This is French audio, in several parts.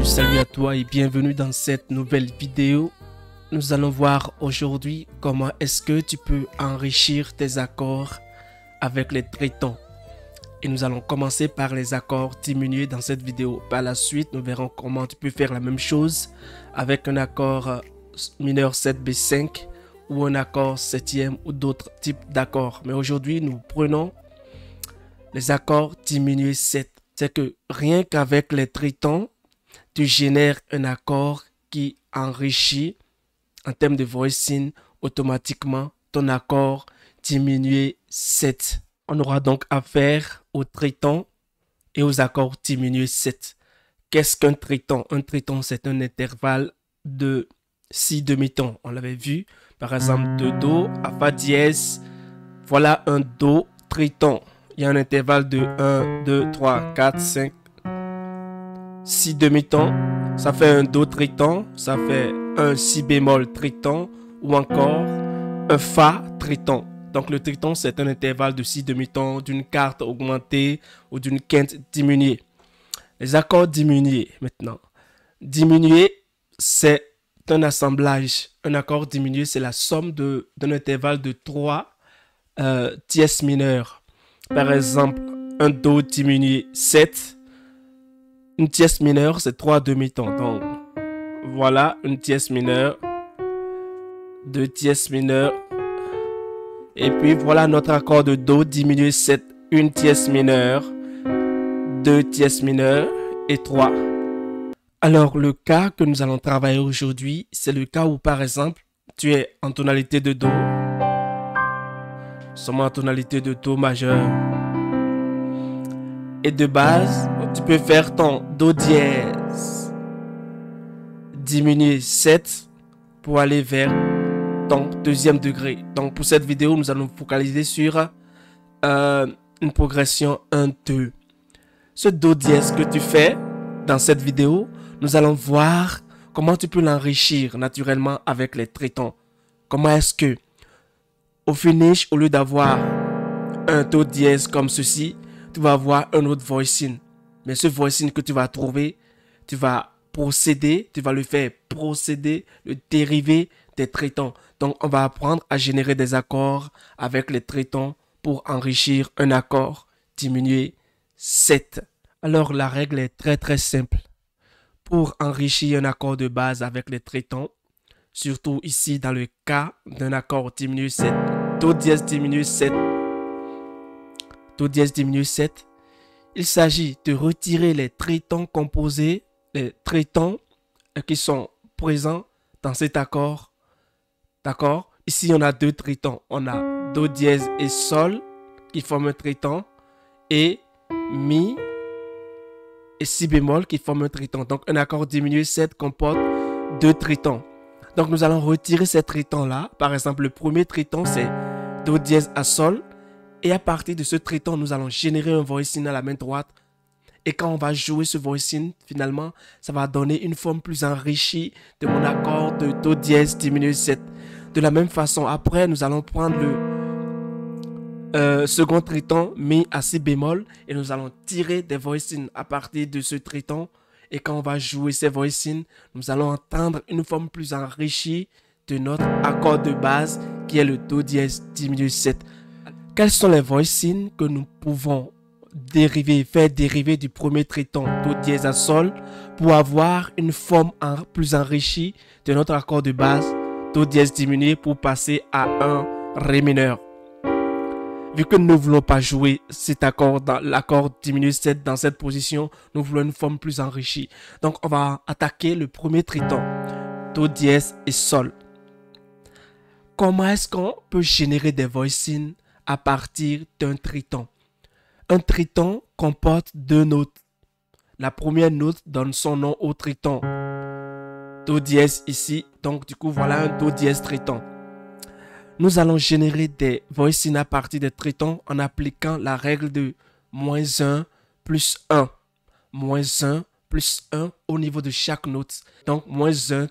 Salut à toi et bienvenue dans cette nouvelle vidéo. Nous allons voir aujourd'hui comment est-ce que tu peux enrichir tes accords avec les tritons. Et nous allons commencer par les accords diminués dans cette vidéo. Par la suite, nous verrons comment tu peux faire la même chose avec un accord mineur 7B5 ou un accord septième ou d'autres types d'accords. Mais aujourd'hui, nous prenons les accords diminués 7. C'est que rien qu'avec les tritons, tu génères un accord qui enrichit en termes de voicing automatiquement ton accord diminué 7. On aura donc affaire aux tritons et aux accords diminués 7. Qu'est-ce qu'un triton? Un triton, c'est un intervalle de 6 demi-tons. On l'avait vu, par exemple, de Do à Fa dièse. Voilà un Do triton. Il y a un intervalle de 1, 2, 3, 4, 5, 6 demi-tons. Ça fait un Do triton. Ça fait un Si bémol triton. Ou encore un Fa triton. Donc le triton, c'est un intervalle de 6 demi-tons d'une quarte augmentée ou d'une quinte diminuée. Les accords diminués maintenant. Diminué, c'est un assemblage. Un accord diminué, c'est la somme d'un intervalle de 3 dièses mineurs. Par exemple, un Do diminué 7. Une dièse mineure, c'est 3 demi-tons. Donc, voilà une dièse mineure. 2 dièses mineures. Et puis, voilà notre accord de Do diminué 7. Une dièse mineure. 2 dièses mineures. Et 3. Alors, le cas que nous allons travailler aujourd'hui, c'est le cas où, par exemple, tu es en tonalité de Do. Nous sommes en tonalité de Do majeur. Et de base, tu peux faire ton Do dièse diminué 7 pour aller vers ton deuxième degré. Donc pour cette vidéo, nous allons focaliser sur une progression 1-2. Ce Do dièse que tu fais dans cette vidéo, nous allons voir comment tu peux l'enrichir naturellement avec les tritons. Comment est-ce que au finish, au lieu d'avoir un Do dièse comme ceci, tu vas avoir un autre voicing. Mais ce voicing que tu vas trouver, tu vas procéder, tu vas le faire procéder, le dérivé des tritons. Donc, on va apprendre à générer des accords avec les tritons pour enrichir un accord diminué 7. Alors, la règle est très simple. Pour enrichir un accord de base avec les tritons, surtout ici dans le cas d'un accord diminué 7, Do dièse diminué 7, Do dièse diminué 7, il s'agit de retirer les tritons composés, les tritons qui sont présents dans cet accord. D'accord? Ici, on a deux tritons. On a Do dièse et Sol qui forment un triton et Mi et Si bémol qui forment un triton. Donc, un accord diminué 7 comporte deux tritons. Donc, nous allons retirer ces tritons-là. Par exemple, le premier triton, c'est Do dièse à Sol. Et à partir de ce triton, nous allons générer un voicing à la main droite. Et quand on va jouer ce voicing, finalement, ça va donner une forme plus enrichie de mon accord de Do dièse diminué 7. De la même façon, après, nous allons prendre le second triton, Mi à Si bémol. Et nous allons tirer des voicings à partir de ce triton. Et quand on va jouer ces voicings, nous allons entendre une forme plus enrichie de notre accord de base qui est le Do dièse diminué 7. Quels sont les voicings que nous pouvons faire dériver du premier triton Do dièse à Sol pour avoir une forme plus enrichie de notre accord de base Do dièse diminué pour passer à un Ré mineur. Vu que nous ne voulons pas jouer cet accord, l'accord diminué 7 dans cette position, nous voulons une forme plus enrichie. Donc on va attaquer le premier triton, Do dièse et Sol. Comment est-ce qu'on peut générer des voicings à partir d'un triton? Un triton comporte deux notes. La première note donne son nom au triton. Do dièse ici. Donc, du coup, voilà un Do dièse triton. Nous allons générer des voicings à partir des tritons en appliquant la règle de -1 plus 1. -1 plus 1 au niveau de chaque note. Donc, -1,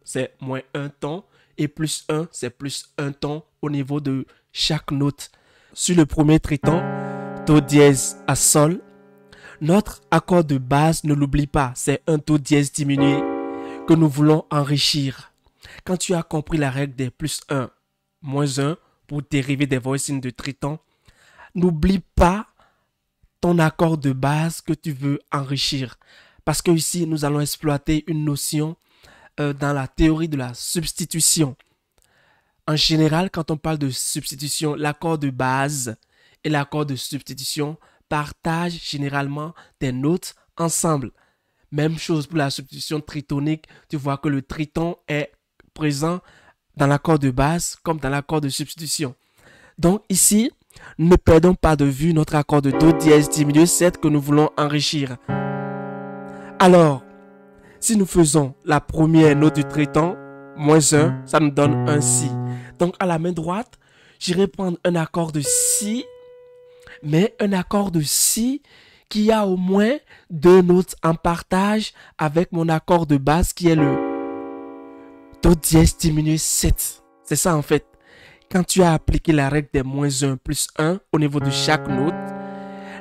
c'est -1 ton. Et plus 1, c'est plus 1 ton au niveau de chaque note. Sur le premier triton, Do dièse à Sol, Notre accord de base, ne l'oublie pas, c'est un do dièse diminué que nous voulons enrichir. Quand tu as compris la règle des plus 1, moins 1 pour dériver des voicings de triton, n'oublie pas ton accord de base que tu veux enrichir. Parce que ici, nous allons exploiter une notion dans la théorie de la substitution. En général, quand on parle de substitution, l'accord de base et l'accord de substitution partagent généralement des notes ensemble. Même chose pour la substitution tritonique. Tu vois que le triton est présent dans l'accord de base comme dans l'accord de substitution. Donc ici, ne perdons pas de vue notre accord de do dièse diminué 7 que nous voulons enrichir. Alors, si nous faisons la première note du triton, moins 1, ça nous donne un si. Donc à la main droite, j'irai prendre un accord de si, mais un accord de si qui a au moins 2 notes en partage avec mon accord de base qui est le do dièse diminué 7. C'est ça en fait. Quand tu as appliqué la règle des moins 1 plus 1 au niveau de chaque note,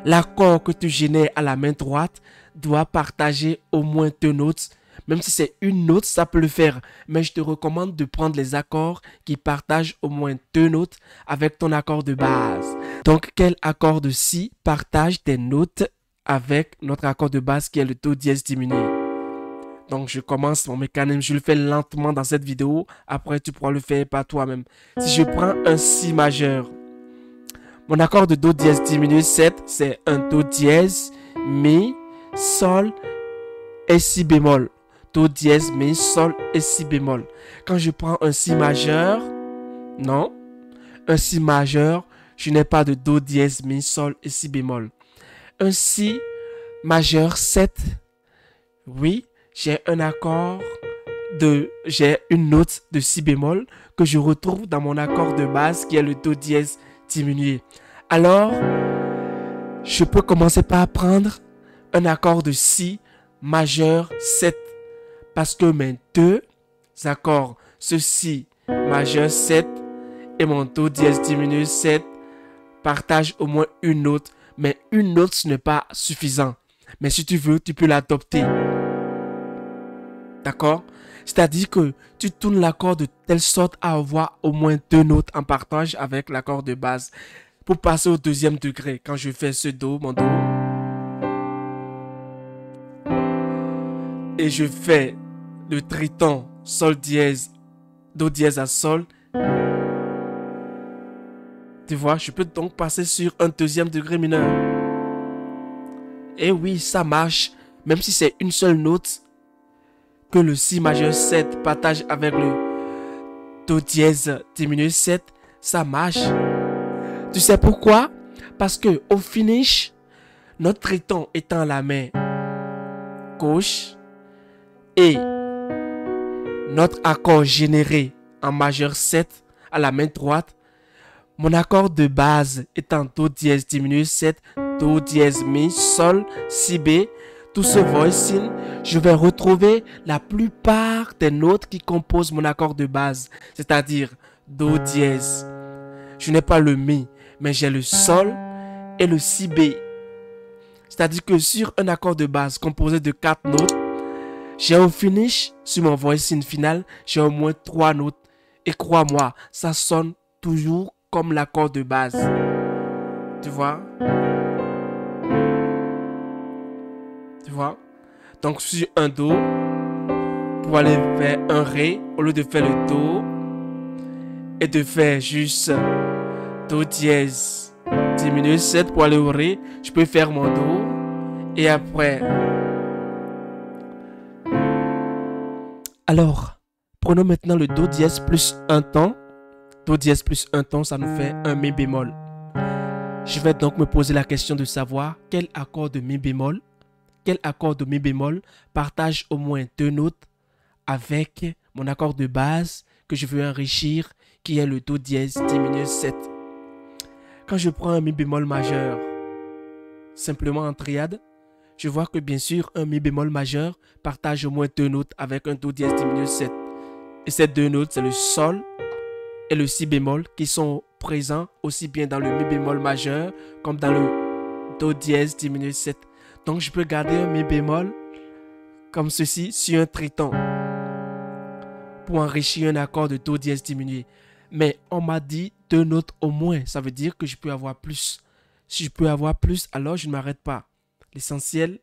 l'accord que tu génères à la main droite doit partager au moins 2 notes. Même si c'est une note, ça peut le faire. Mais je te recommande de prendre les accords qui partagent au moins 2 notes avec ton accord de base. Donc, quel accord de si partage des notes avec notre accord de base qui est le do dièse diminué? Donc, je commence mon mécanisme. Je le fais lentement dans cette vidéo. Après, tu pourras le faire par toi-même. Si je prends un si majeur, mon accord de do dièse diminué 7, c'est un do dièse, mi, sol et si bémol. Do dièse, mi, sol et si bémol. Quand je prends un si majeur, non. Un si majeur, je n'ai pas de do dièse, mi, sol et si bémol. Un si majeur 7, oui, j'ai un accord j'ai une note de si bémol que je retrouve dans mon accord de base qui est le do dièse diminué. Alors, je peux commencer par prendre un accord de si majeur 7 parce que mes 2 accords, ce si majeur 7 et mon do dièse diminué 7 partagent au moins une note, mais une note ce n'est pas suffisant. Mais si tu veux, tu peux l'adopter. D'accord? C'est-à-dire que tu tournes l'accord de telle sorte à avoir au moins 2 notes en partage avec l'accord de base. Pour passer au deuxième degré, quand je fais ce do, mon do, et je fais le triton, sol dièse, do dièse à sol, tu vois, je peux donc passer sur un deuxième degré mineur. Et oui, ça marche, même si c'est une seule note que le si majeur 7 partage avec le do dièse diminué 7, ça marche. Tu sais pourquoi? Parce que au finish, notre triton étant la main gauche et notre accord généré en majeur 7 à la main droite, mon accord de base étant do dièse diminué 7, do dièse mi, sol, si bé, tout ce voicing, je vais retrouver la plupart des notes qui composent mon accord de base, c'est-à-dire do dièse. Je n'ai pas le mi, mais j'ai le sol et le si bé. C'est-à-dire que sur un accord de base composé de 4 notes, j'ai au finish, sur mon voicing final, j'ai au moins 3 notes. Et crois-moi, ça sonne toujours comme l'accord de base. Tu vois? Tu vois? Donc sur un do, pour aller faire un ré, au lieu de faire le do, et de faire juste do dièse diminué 7 pour aller au ré, je peux faire mon do, et après... Alors, prenons maintenant le do dièse plus un ton. Do dièse plus un ton, ça nous fait un mi bémol. Je vais donc me poser la question de savoir quel accord de mi bémol partage au moins 2 notes avec mon accord de base que je veux enrichir, qui est le do dièse diminué 7. Quand je prends un mi bémol majeur, simplement en triade, je vois que bien sûr un mi bémol majeur partage au moins 2 notes avec un do dièse diminué 7. Et ces 2 notes, c'est le sol et le si bémol qui sont présents aussi bien dans le mi bémol majeur comme dans le do dièse diminué 7. Donc, je peux garder un mi bémol comme ceci sur un triton pour enrichir un accord de do dièse diminué. Mais on m'a dit 2 notes au moins. Ça veut dire que je peux avoir plus. Si je peux avoir plus, alors je ne m'arrête pas. L'essentiel,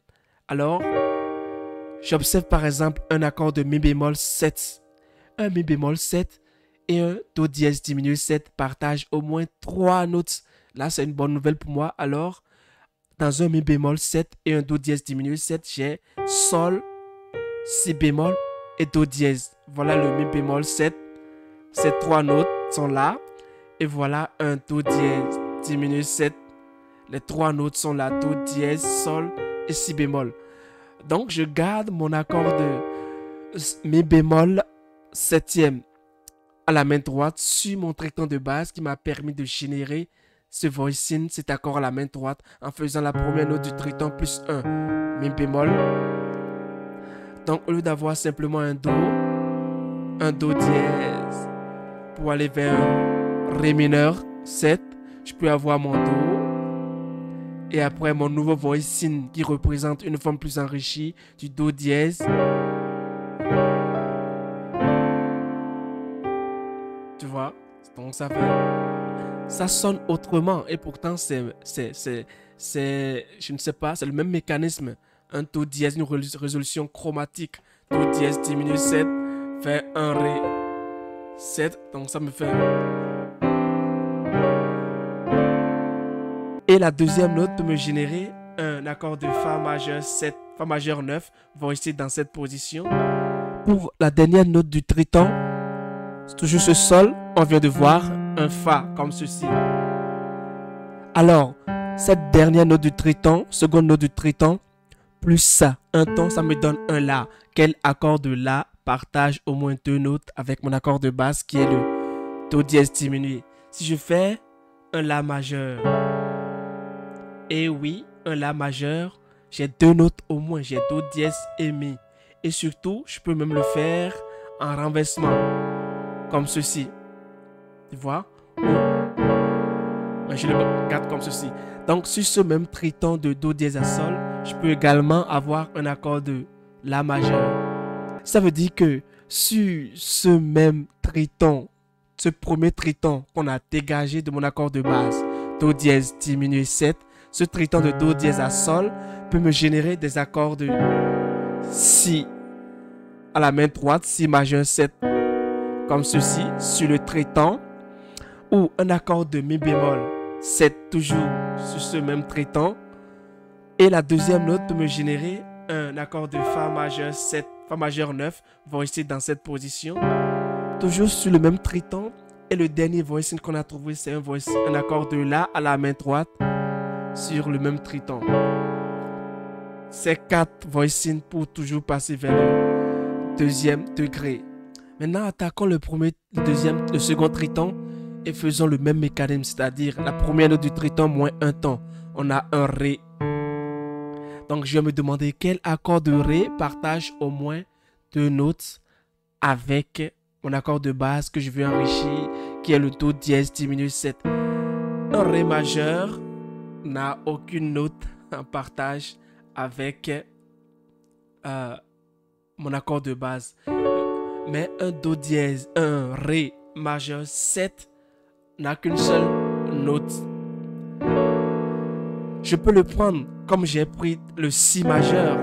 alors, j'observe par exemple un accord de mi bémol 7. Un mi bémol 7 et un do dièse diminué 7 partagent au moins 3 notes. Là, c'est une bonne nouvelle pour moi. Alors, dans un mi bémol 7 et un do dièse diminué 7, j'ai sol, si bémol et do dièse. Voilà le mi bémol 7. Ces 3 notes sont là. Et voilà un do dièse diminué 7. Les 3 notes sont là, do dièse, sol et si bémol. Donc, je garde mon accord de mi bémol 7e à la main droite sur mon triton de base qui m'a permis de générer ce voicing, cet accord à la main droite en faisant la première note du triton plus 1 mi bémol. Donc, au lieu d'avoir simplement un do dièse pour aller vers un ré mineur 7, je peux avoir mon do et après mon nouveau voicing qui représente une forme plus enrichie du do dièse. Tu vois, donc ça sonne autrement et pourtant c'est je ne sais pas, c'est le même mécanisme. Un do dièse, une résolution chromatique. Do dièse diminué 7 fait un ré 7, donc ça me fait. Et la deuxième note peut me générer un accord de fa majeur 7, fa majeur 9, voicé dans cette position. Pour la dernière note du triton, c'est toujours ce sol, on vient de voir un fa comme ceci. Alors, cette dernière note du triton, seconde note du triton, plus ça, un ton, ça me donne un la. Quel accord de la partage au moins 2 notes avec mon accord de base qui est le do dièse diminué? Si je fais un la majeur, et oui, un la majeur, j'ai 2 notes au moins, j'ai do dièse et mi. Et surtout, je peux même le faire en renversement, comme ceci. Tu vois? Je le garde comme ceci. Donc, sur ce même triton de do dièse à sol, je peux également avoir un accord de la majeur. Ça veut dire que sur ce même triton, ce premier triton qu'on a dégagé de mon accord de base, do dièse diminué 7, ce triton de do dièse à sol peut me générer des accords de si à la main droite, si majeur 7, comme ceci, sur le triton, ou un accord de mi bémol 7, toujours sur ce même triton. Et la deuxième note peut me générer un accord de fa majeur 7, fa majeur 9, voicé dans cette position, toujours sur le même triton. Et le dernier voicing qu'on a trouvé, c'est un accord de la à la main droite sur le même triton. Ces 4 voicings pour toujours passer vers le deuxième degré. Maintenant, attaquons le second triton et faisons le même mécanisme, c'est-à-dire la première note du triton moins un ton. On a un ré. Donc, je vais me demander quel accord de ré partage au moins 2 notes avec mon accord de base que je veux enrichir, qui est le do dièse diminué 7. Un ré majeur n'a aucune note en partage avec mon accord de base. Mais un do dièse, un ré majeur 7 n'a qu'une seule note. Je peux le prendre comme j'ai pris le si majeur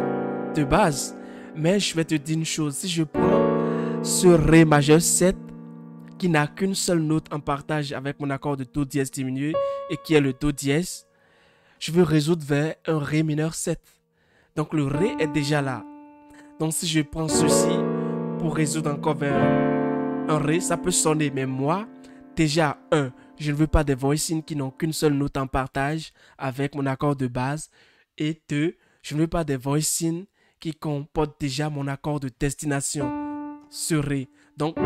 de base. Mais je vais te dire une chose. Si je prends ce ré majeur 7 qui n'a qu'une seule note en partage avec mon accord de do dièse diminué et qui est le do dièse, je veux résoudre vers un ré mineur 7. Donc le ré est déjà là. Donc si je prends ceci pour résoudre encore vers un ré, ça peut sonner. Mais moi, déjà, je ne veux pas des voicings qui n'ont qu'une seule note en partage avec mon accord de base. Et 2, je ne veux pas des voicings qui comportent déjà mon accord de destination, ce ré. Donc,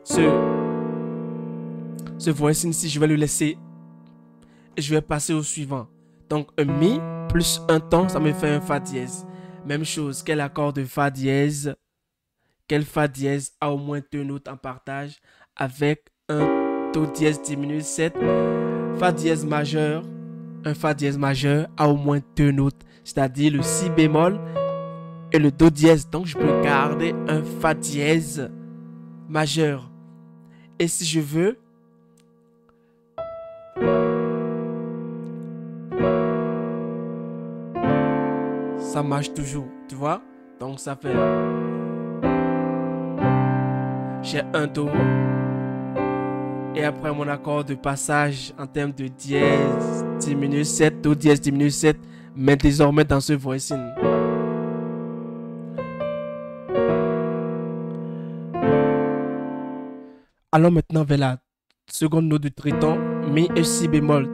ce voicing, si je vais le laisser, et je vais passer au suivant. Donc, un mi plus un ton, ça me fait un fa dièse. Même chose, quel accord de fa dièse? Quel fa dièse a au moins 2 notes en partage avec un do dièse diminué 7, fa dièse majeur un fa dièse majeur a au moins deux notes, c'est-à-dire le si bémol et le do dièse. Donc je peux garder un fa dièse majeur. Et si je veux, ça marche toujours, tu vois. Donc ça fait, j'ai un do. Et après mon accord de passage en termes de dièse diminue 7, do dièse diminue 7, mais désormais dans ce voicing. Allons maintenant vers la seconde note du triton, mi et si bémol.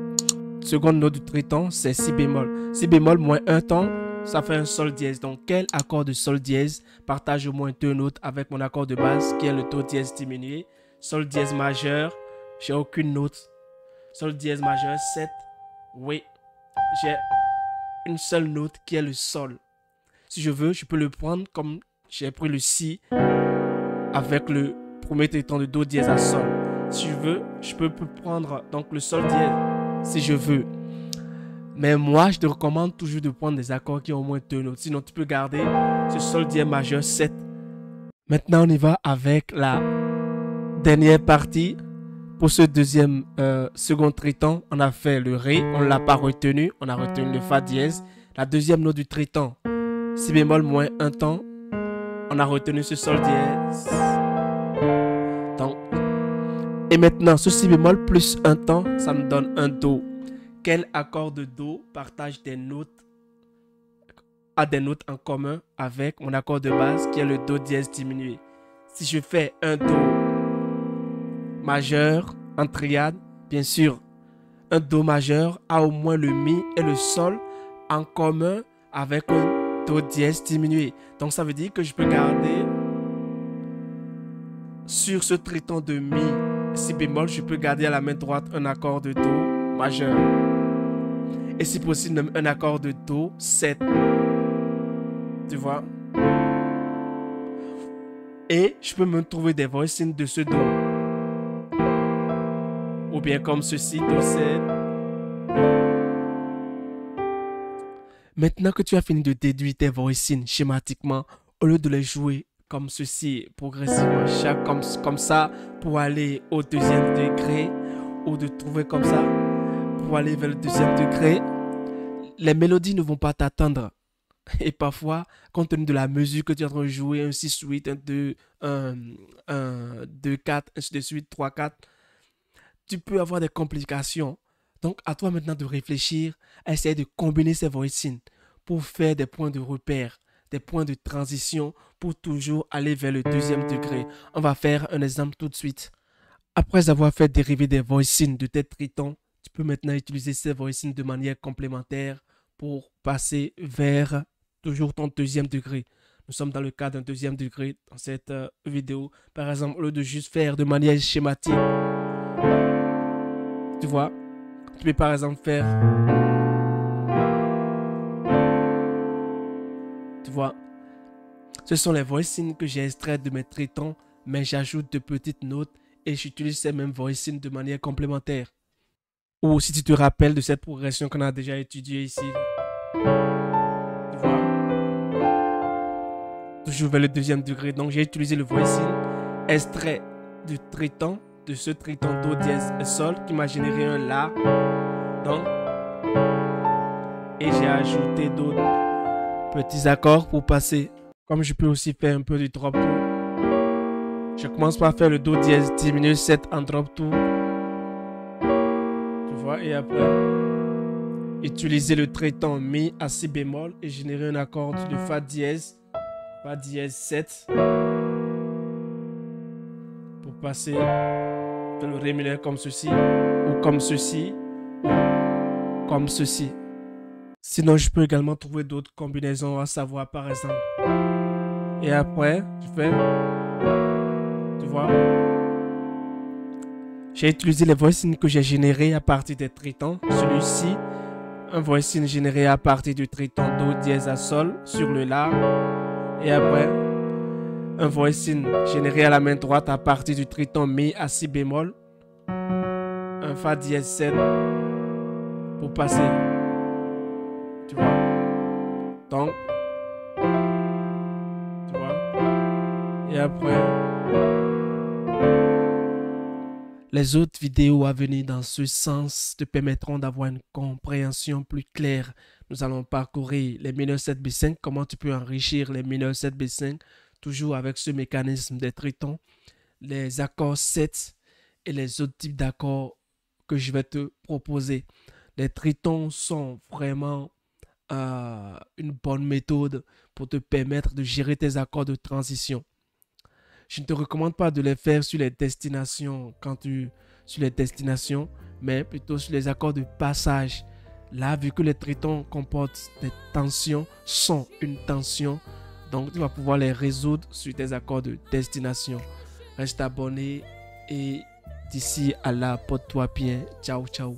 Seconde note du triton, c'est si bémol. Si bémol moins un ton, ça fait un sol dièse. Donc quel accord de sol dièse partage au moins deux notes avec mon accord de base qui est le do dièse diminué, sol dièse majeur. J'ai aucune note. Sol dièse majeur 7. Oui. J'ai une seule note qui est le sol. Si je veux, je peux le prendre comme j'ai pris le si avec le premier triton de do dièse à sol. Si je veux, je peux prendre donc le sol dièse si je veux. Mais moi, je te recommande toujours de prendre des accords qui ont au moins deux notes. Sinon, tu peux garder ce sol dièse majeur 7. Maintenant, on y va avec la dernière partie. Pour ce deuxième second triton, on a fait le ré, on ne l'a pas retenu, on a retenu le fa dièse. La deuxième note du triton, si bémol moins un ton, on a retenu ce sol dièse. Donc, et maintenant, ce si bémol plus un ton, ça me donne un do. Quel accord de do partage des notes, a des notes en commun avec mon accord de base qui est le do dièse diminué? Si je fais un do majeur en triade, bien sûr, un do majeur a au moins le mi et le sol en commun avec un do dièse diminué. Donc ça veut dire que je peux garder sur ce triton de mi si bémol, je peux garder à la main droite un accord de do majeur. Et si possible, même un accord de do 7. Tu vois? Et je peux même trouver des voicings de ce do. Ou bien comme ceci, do 7. Maintenant que tu as fini de déduire tes voicings schématiquement, au lieu de les jouer comme ceci, progressivement, chaque comme ça, pour aller au deuxième degré, ou de trouver comme ça, pour aller vers le deuxième degré, les mélodies ne vont pas t'attendre. Et parfois, compte tenu de la mesure que tu es en train de jouer, un 6-8, un 2, un 2-4, ainsi de suite, 3-4, tu peux avoir des complications. Donc, à toi maintenant de réfléchir, à essayer de combiner ces voicings pour faire des points de repère, des points de transition pour toujours aller vers le deuxième degré. On va faire un exemple tout de suite. Après avoir fait dériver des voicings de tes tritons, tu peux maintenant utiliser ces voicings de manière complémentaire pour passer vers toujours ton deuxième degré. Nous sommes dans le cas d'un deuxième degré dans cette vidéo. Par exemple, au lieu de juste faire de manière schématique, tu vois, tu peux par exemple faire, tu vois, ce sont les voicings que j'ai extraits de mes tritons, mais j'ajoute de petites notes et j'utilise ces mêmes voicings de manière complémentaire. Ou si tu te rappelles de cette progression qu'on a déjà étudiée ici, tu vois, toujours vers le deuxième degré. Donc j'ai utilisé le voicing extrait du triton, de ce triton do dièse et sol qui m'a généré un la. Donc, et j'ai ajouté d'autres petits accords pour passer. Comme je peux aussi faire un peu du drop two. Je commence par faire le do dièse diminué 7 en drop two. Tu vois, et après, utiliser le triton mi à si bémol et générer un accord de fa dièse 7 pour passer de le ré mineur comme ceci, ou comme ceci, ou comme ceci. Sinon, je peux également trouver d'autres combinaisons, à savoir par exemple. Et après, je fais, tu vois, j'ai utilisé les voicings que j'ai générés à partir des tritons. Celui-ci, un voicing généré à partir du triton do dièse à sol sur le la. Et après, un voicing généré à la main droite à partir du triton mi à si bémol. Un fa dièse 7 pour passer. Tu vois? Donc, tu vois? Et après, les autres vidéos à venir dans ce sens te permettront d'avoir une compréhension plus claire. Nous allons parcourir les mineurs 7B5, comment tu peux enrichir les mineurs 7B5, toujours avec ce mécanisme des tritons, les accords 7 et les autres types d'accords que je vais te proposer. Les tritons sont vraiment une bonne méthode pour te permettre de gérer tes accords de transition. Je ne te recommande pas de les faire sur les destinations sur les destinations, mais plutôt sur les accords de passage. Là, vu que les tritons comportent des tensions, sont une tension, donc tu vas pouvoir les résoudre sur tes accords de destination. Reste abonné et d'ici à là, porte-toi bien. Ciao, ciao.